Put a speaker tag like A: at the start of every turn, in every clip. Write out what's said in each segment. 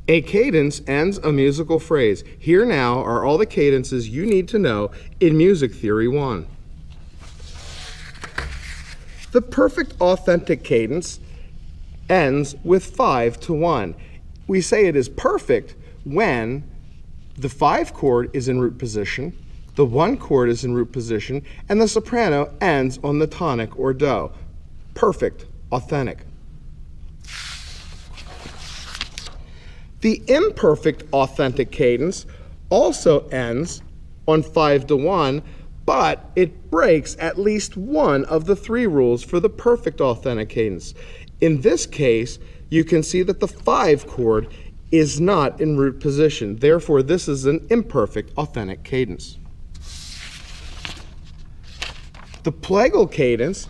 A: A cadence ends a musical phrase. Here now are all the cadences you need to know in Music Theory 1. The perfect authentic cadence ends with 5 to 1. We say it is perfect when the 5 chord is in root position, the 1 chord is in root position, and the soprano ends on the tonic or do. Perfect, authentic. The imperfect authentic cadence also ends on 5 to 1, but it breaks at least one of the 3 rules for the perfect authentic cadence. In this case, you can see that the 5 chord is not in root position. Therefore, this is an imperfect authentic cadence. The plagal cadence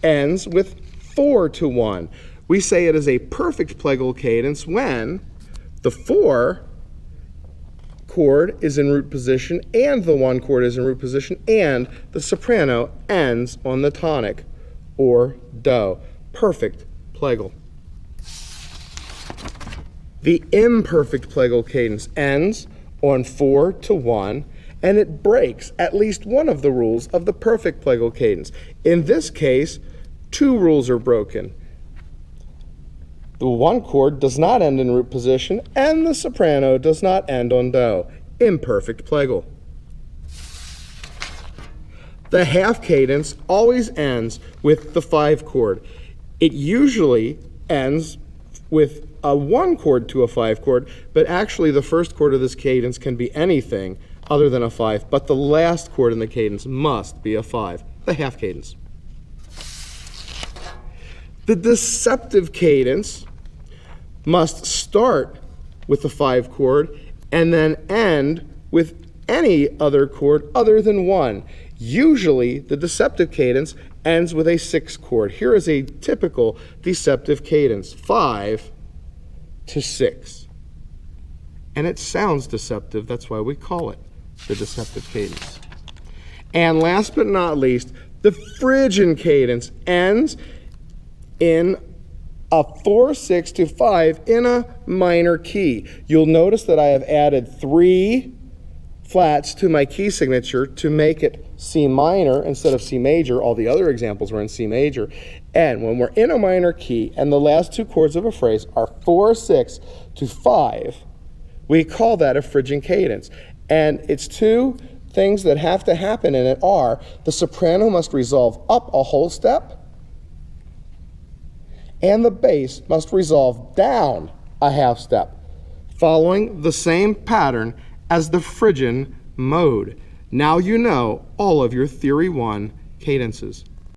A: ends with 4 to 1. We say it is a perfect plagal cadence when the 4 chord is in root position and the 1 chord is in root position and the soprano ends on the tonic or do. Perfect plagal. The imperfect plagal cadence ends on 4 to 1 and it breaks at least one of the rules of the perfect plagal cadence. In this case, 2 rules are broken. The 1 chord does not end in root position, and the soprano does not end on do. Imperfect plagal. The half cadence always ends with the 5 chord. It usually ends with a 1 chord to a 5 chord, but actually the first chord of this cadence can be anything other than a 5, but the last chord in the cadence must be a 5, the half cadence. The deceptive cadence must start with the 5 chord and then end with any other chord other than 1. Usually, the deceptive cadence ends with a 6 chord. Here is a typical deceptive cadence, 5 to 6. And it sounds deceptive, that's why we call it the deceptive cadence. And last but not least, the Phrygian cadence ends in a 4, 6 to 5 in a minor key. You'll notice that I have added 3 flats to my key signature to make it C minor instead of C major. All the other examples were in C major. And when we're in a minor key and the last 2 chords of a phrase are 4, 6 to 5, we call that a Phrygian cadence. And it's 2 things that have to happen in it are the soprano must resolve up a whole step, and the bass must resolve down a half step, following the same pattern as the Phrygian mode. Now you know all of your Theory 1 cadences.